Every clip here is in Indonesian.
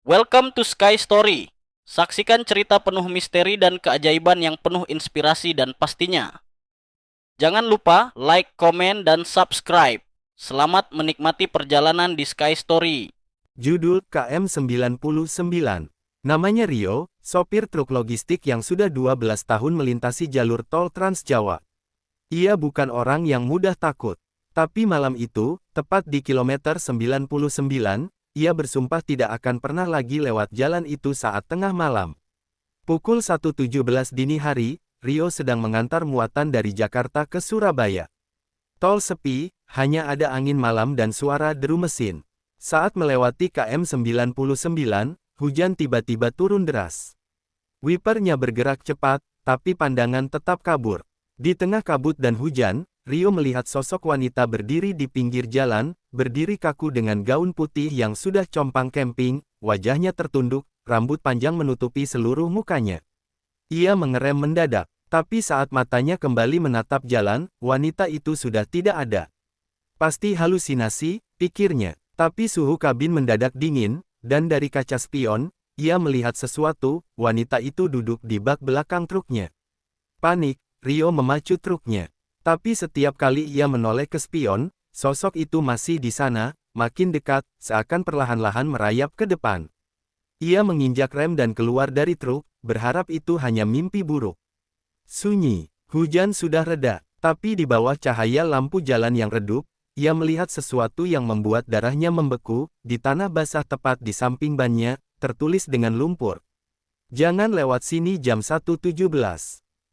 Welcome to Sky Story. Saksikan cerita penuh misteri dan keajaiban yang penuh inspirasi dan pastinya. Jangan lupa like, komen, dan subscribe. Selamat menikmati perjalanan di Sky Story. Judul KM99. Namanya Rio, sopir truk logistik yang sudah 12 tahun melintasi jalur tol Trans Jawa. Ia bukan orang yang mudah takut. Tapi malam itu, tepat di kilometer 99, ia bersumpah tidak akan pernah lagi lewat jalan itu saat tengah malam. Pukul 1.17 dini hari, Rio sedang mengantar muatan dari Jakarta ke Surabaya. Tol sepi, hanya ada angin malam dan suara deru mesin. Saat melewati KM 99, hujan tiba-tiba turun deras. Wipernya bergerak cepat, tapi pandangan tetap kabur. Di tengah kabut dan hujan, Rio melihat sosok wanita berdiri di pinggir jalan, berdiri kaku dengan gaun putih yang sudah compang camping, wajahnya tertunduk, rambut panjang menutupi seluruh mukanya. Ia mengerem mendadak, tapi saat matanya kembali menatap jalan, wanita itu sudah tidak ada. Pasti halusinasi, pikirnya. Tapi suhu kabin mendadak dingin, dan dari kaca spion, ia melihat sesuatu. Wanita itu duduk di bak belakang truknya. Panik, Rio memacu truknya. Tapi setiap kali ia menoleh ke spion, sosok itu masih di sana, makin dekat, seakan perlahan-lahan merayap ke depan. Ia menginjak rem dan keluar dari truk, berharap itu hanya mimpi buruk. Sunyi, hujan sudah reda, tapi di bawah cahaya lampu jalan yang redup, ia melihat sesuatu yang membuat darahnya membeku. Di tanah basah tepat di samping bannya, tertulis dengan lumpur. Jangan lewat sini jam 1.17.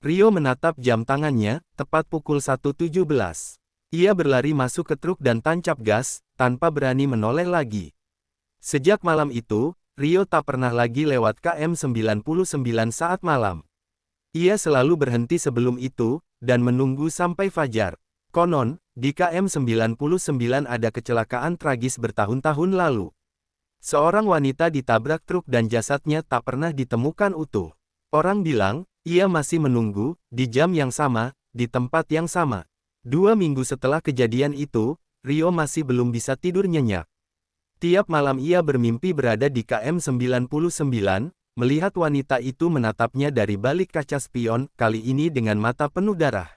Rio menatap jam tangannya, tepat pukul 1.17. Ia berlari masuk ke truk dan tancap gas, tanpa berani menoleh lagi. Sejak malam itu, Rio tak pernah lagi lewat KM 99 saat malam. Ia selalu berhenti sebelum itu, dan menunggu sampai fajar. Konon, di KM 99 ada kecelakaan tragis bertahun-tahun lalu. Seorang wanita ditabrak truk dan jasadnya tak pernah ditemukan utuh. Orang bilang, ia masih menunggu, di jam yang sama, di tempat yang sama. 2 minggu setelah kejadian itu, Rio masih belum bisa tidur nyenyak. Tiap malam ia bermimpi berada di KM 99, melihat wanita itu menatapnya dari balik kaca spion, kali ini dengan mata penuh darah.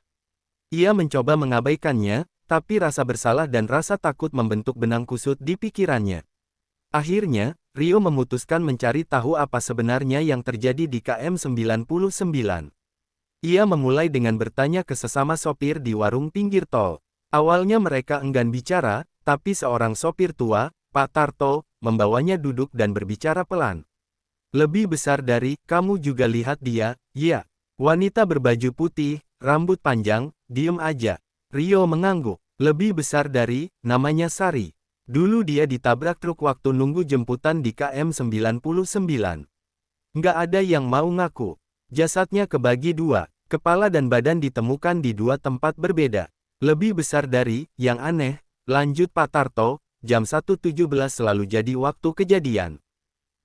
Ia mencoba mengabaikannya, tapi rasa bersalah dan rasa takut membentuk benang kusut di pikirannya. Akhirnya, Rio memutuskan mencari tahu apa sebenarnya yang terjadi di KM 99. Ia memulai dengan bertanya ke sesama sopir di warung pinggir tol. Awalnya mereka enggan bicara, tapi seorang sopir tua, Pak Tarto, membawanya duduk dan berbicara pelan. Lebih besar dari, kamu juga lihat dia, ya. Wanita berbaju putih, rambut panjang, diem aja. Rio mengangguk. Lebih besar dari, namanya Sari. Dulu dia ditabrak truk waktu nunggu jemputan di KM 99. Nggak ada yang mau ngaku. Jasadnya kebagi 2, kepala dan badan ditemukan di 2 tempat berbeda. Lebih besar dari, yang aneh, lanjut Pak Tarto, jam 1.17 selalu jadi waktu kejadian.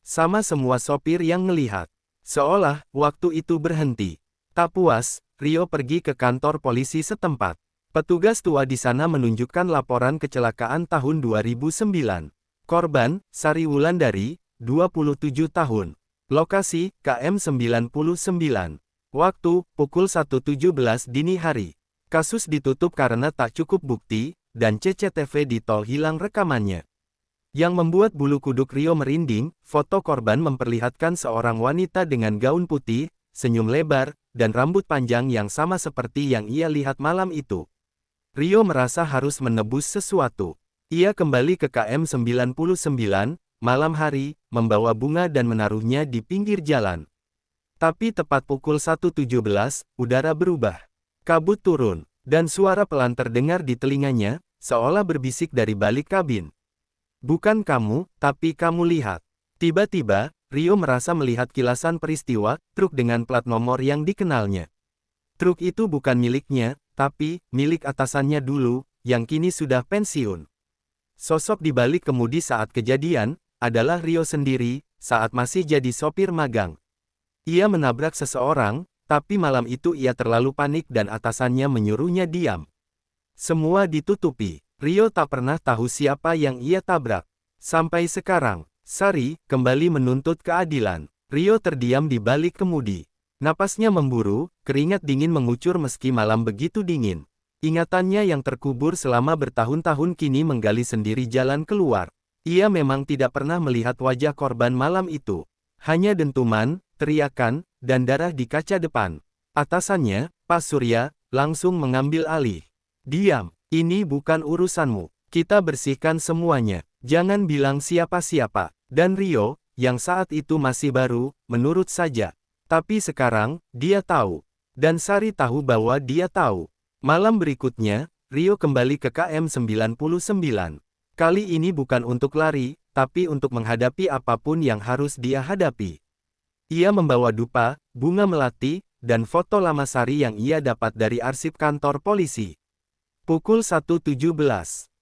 Sama semua sopir yang ngelihat. Seolah, waktu itu berhenti. Tak puas, Rio pergi ke kantor polisi setempat. Petugas tua di sana menunjukkan laporan kecelakaan tahun 2009. Korban, Sari Wulandari, 27 tahun. Lokasi, KM 99. Waktu, pukul 1.17 dini hari. Kasus ditutup karena tak cukup bukti, dan CCTV di tol hilang rekamannya. Yang membuat bulu kuduk Rio merinding, foto korban memperlihatkan seorang wanita dengan gaun putih, senyum lebar, dan rambut panjang yang sama seperti yang ia lihat malam itu. Rio merasa harus menebus sesuatu. Ia kembali ke KM 99, malam hari, membawa bunga dan menaruhnya di pinggir jalan. Tapi tepat pukul 1.17, udara berubah. Kabut turun, dan suara pelan terdengar di telinganya, seolah berbisik dari balik kabin. Bukan kamu, tapi kamu lihat. Tiba-tiba, Rio merasa melihat kilasan peristiwa, truk dengan plat nomor yang dikenalnya. Truk itu bukan miliknya, tapi milik atasannya dulu, yang kini sudah pensiun. Sosok di balik kemudi saat kejadian, adalah Rio sendiri, saat masih jadi sopir magang. Ia menabrak seseorang, tapi malam itu ia terlalu panik dan atasannya menyuruhnya diam. Semua ditutupi. Rio tak pernah tahu siapa yang ia tabrak. Sampai sekarang, Sari kembali menuntut keadilan. Rio terdiam di balik kemudi. Napasnya memburu, keringat dingin mengucur meski malam begitu dingin. Ingatannya yang terkubur selama bertahun-tahun kini menggali sendiri jalan keluar. Ia memang tidak pernah melihat wajah korban malam itu. Hanya dentuman, teriakan, dan darah di kaca depan. Atasannya, Pak Surya, langsung mengambil alih. Diam, ini bukan urusanmu. Kita bersihkan semuanya. Jangan bilang siapa-siapa. Dan Rio, yang saat itu masih baru, menurut saja. Tapi sekarang, dia tahu. Dan Sari tahu bahwa dia tahu. Malam berikutnya, Rio kembali ke KM 99. Kali ini bukan untuk lari, tapi untuk menghadapi apapun yang harus dia hadapi. Ia membawa dupa, bunga melati, dan foto lama Sari yang ia dapat dari arsip kantor polisi. Pukul 1.17,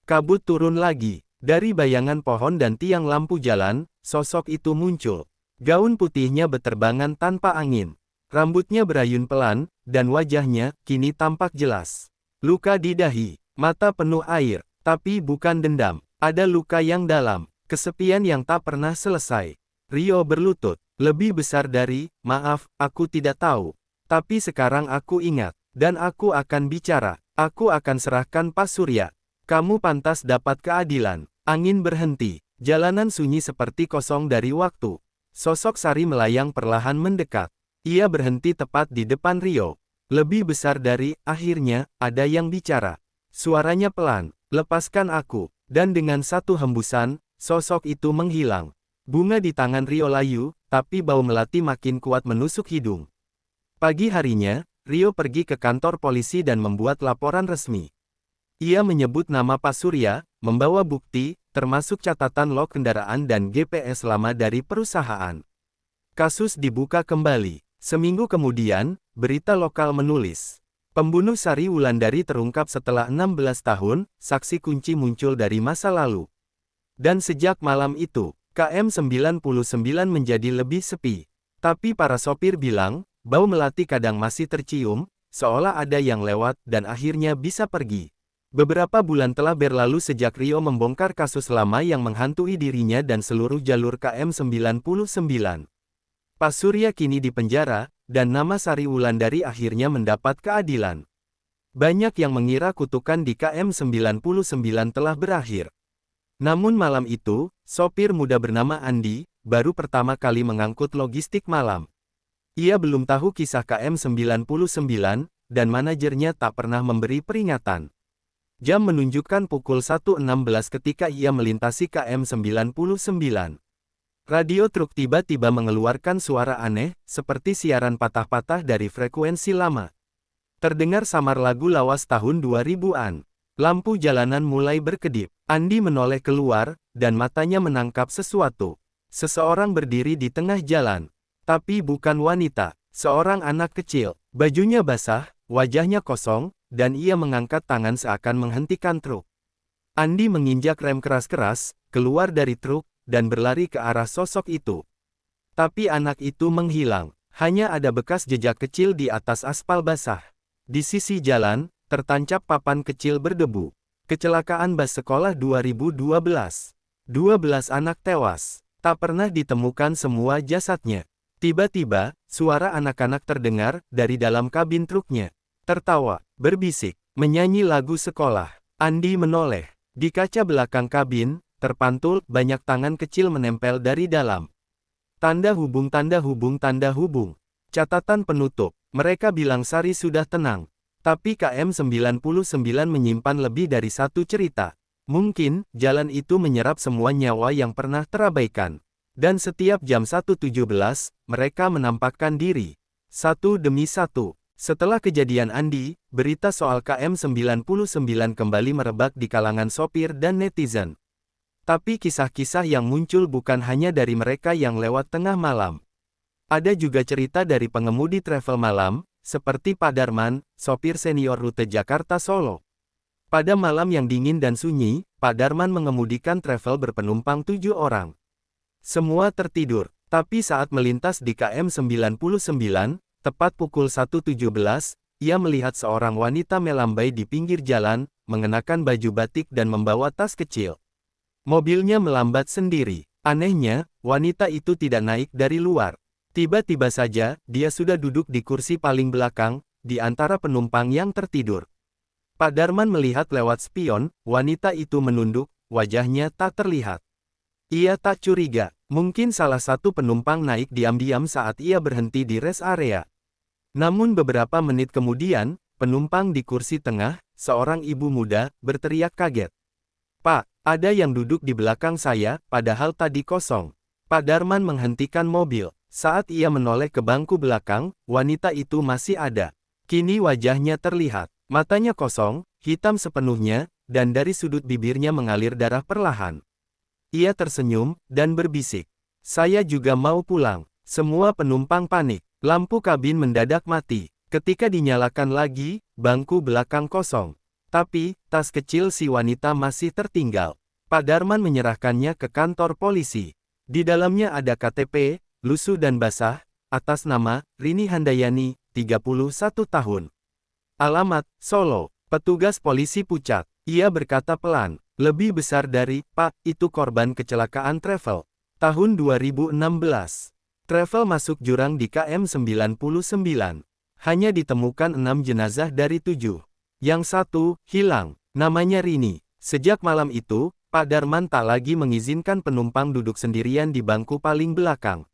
kabut turun lagi. Dari bayangan pohon dan tiang lampu jalan, sosok itu muncul. Gaun putihnya beterbangan tanpa angin. Rambutnya berayun pelan, dan wajahnya kini tampak jelas. Luka di dahi, mata penuh air, tapi bukan dendam. Ada luka yang dalam, kesepian yang tak pernah selesai. Rio berlutut, lebih besar dari, maaf, aku tidak tahu. Tapi sekarang aku ingat, dan aku akan bicara. Aku akan serahkan Pak Surya. Kamu pantas dapat keadilan. Angin berhenti, jalanan sunyi seperti kosong dari waktu. Sosok Sari melayang perlahan mendekat. Ia berhenti tepat di depan Rio. Lebih besar dari, akhirnya, ada yang bicara. Suaranya pelan, lepaskan aku. Dan dengan satu hembusan, sosok itu menghilang. Bunga di tangan Rio layu, tapi bau melati makin kuat menusuk hidung. Pagi harinya, Rio pergi ke kantor polisi dan membuat laporan resmi. Ia menyebut nama Pak Surya, membawa bukti, termasuk catatan log kendaraan dan GPS lama dari perusahaan. Kasus dibuka kembali. Seminggu kemudian, berita lokal menulis. Pembunuh Sari Wulandari terungkap setelah 16 tahun, saksi kunci muncul dari masa lalu. Dan sejak malam itu, KM 99 menjadi lebih sepi. Tapi para sopir bilang, bau melati kadang masih tercium, seolah ada yang lewat dan akhirnya bisa pergi. Beberapa bulan telah berlalu sejak Rio membongkar kasus lama yang menghantui dirinya dan seluruh jalur KM 99. Pak Surya kini di penjara, dan nama Sari Wulandari akhirnya mendapat keadilan. Banyak yang mengira kutukan di KM 99 telah berakhir. Namun malam itu, sopir muda bernama Andi, baru pertama kali mengangkut logistik malam. Ia belum tahu kisah KM 99, dan manajernya tak pernah memberi peringatan. Jam menunjukkan pukul 1.16 ketika ia melintasi KM 99. Radio truk tiba-tiba mengeluarkan suara aneh, seperti siaran patah-patah dari frekuensi lama. Terdengar samar lagu lawas tahun 2000-an. Lampu jalanan mulai berkedip. Andi menoleh keluar, dan matanya menangkap sesuatu. Seseorang berdiri di tengah jalan. Tapi bukan wanita, seorang anak kecil. Bajunya basah, wajahnya kosong, dan ia mengangkat tangan seakan menghentikan truk. Andi menginjak rem keras-keras, keluar dari truk, dan berlari ke arah sosok itu. Tapi anak itu menghilang. Hanya ada bekas jejak kecil di atas aspal basah. Di sisi jalan, tertancap papan kecil berdebu. Kecelakaan bus sekolah 2012. 12 anak tewas. Tak pernah ditemukan semua jasadnya. Tiba-tiba, suara anak-anak terdengar dari dalam kabin truknya. Tertawa, berbisik, menyanyi lagu sekolah. Andi menoleh. Di kaca belakang kabin, terpantul banyak tangan kecil menempel dari dalam. Tanda hubung, tanda hubung, tanda hubung. Catatan penutup. Mereka bilang Sari sudah tenang. Tapi KM 99 menyimpan lebih dari satu cerita. Mungkin, jalan itu menyerap semua nyawa yang pernah terabaikan. Dan setiap jam 1.17, mereka menampakkan diri. Satu demi satu. Setelah kejadian Andi, berita soal KM 99 kembali merebak di kalangan sopir dan netizen. Tapi kisah-kisah yang muncul bukan hanya dari mereka yang lewat tengah malam. Ada juga cerita dari pengemudi travel malam, seperti Pak Darman, sopir senior rute Jakarta-Solo. Pada malam yang dingin dan sunyi, Pak Darman mengemudikan travel berpenumpang 7 orang. Semua tertidur, tapi saat melintas di KM 99, tepat pukul 1.17, ia melihat seorang wanita melambai di pinggir jalan, mengenakan baju batik dan membawa tas kecil. Mobilnya melambat sendiri. Anehnya, wanita itu tidak naik dari luar. Tiba-tiba saja, dia sudah duduk di kursi paling belakang, di antara penumpang yang tertidur. Pak Darman melihat lewat spion, wanita itu menunduk, wajahnya tak terlihat. Ia tak curiga, mungkin salah satu penumpang naik diam-diam saat ia berhenti di rest area. Namun beberapa menit kemudian, penumpang di kursi tengah, seorang ibu muda, berteriak kaget. "Pak, ada yang duduk di belakang saya, padahal tadi kosong." Pak Darman menghentikan mobil. Saat ia menoleh ke bangku belakang, wanita itu masih ada. Kini wajahnya terlihat, matanya kosong, hitam sepenuhnya, dan dari sudut bibirnya mengalir darah perlahan. Ia tersenyum, dan berbisik. "Saya juga mau pulang." Semua penumpang panik. Lampu kabin mendadak mati. Ketika dinyalakan lagi, bangku belakang kosong. Tapi, tas kecil si wanita masih tertinggal. Pak Darman menyerahkannya ke kantor polisi. Di dalamnya ada KTP, lusuh dan basah, atas nama, Rini Handayani, 31 tahun. Alamat, Solo. Petugas polisi pucat. Ia berkata pelan. "Lebih besar dari, Pak, itu korban kecelakaan travel. Tahun 2016. Travel masuk jurang di KM 99. Hanya ditemukan 6 jenazah dari 7. Yang satu, hilang. Namanya Rini." Sejak malam itu, Pak Darman tak lagi mengizinkan penumpang duduk sendirian di bangku paling belakang.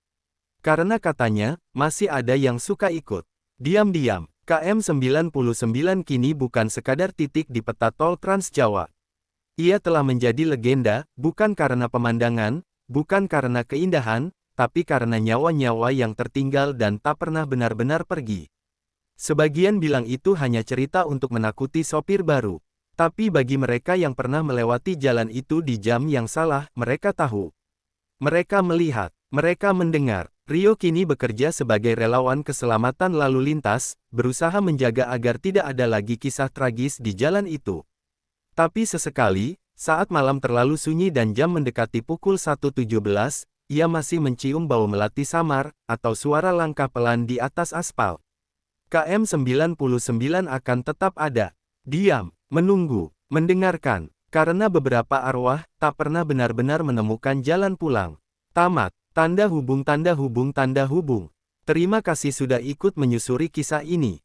Karena katanya, masih ada yang suka ikut. Diam-diam, KM 99 kini bukan sekadar titik di peta tol Trans Jawa. Ia telah menjadi legenda, bukan karena pemandangan, bukan karena keindahan, tapi karena nyawa-nyawa yang tertinggal dan tak pernah benar-benar pergi. Sebagian bilang itu hanya cerita untuk menakuti sopir baru. Tapi bagi mereka yang pernah melewati jalan itu di jam yang salah, mereka tahu. Mereka melihat, mereka mendengar. Rio kini bekerja sebagai relawan keselamatan lalu lintas, berusaha menjaga agar tidak ada lagi kisah tragis di jalan itu. Tapi sesekali, saat malam terlalu sunyi dan jam mendekati pukul 1.17, ia masih mencium bau melati samar, atau suara langkah pelan di atas aspal. KM 99 akan tetap ada. Diam, menunggu, mendengarkan, karena beberapa arwah tak pernah benar-benar menemukan jalan pulang. Tamat. Tanda hubung tanda hubung tanda hubung. Terima kasih sudah ikut menyusuri kisah ini.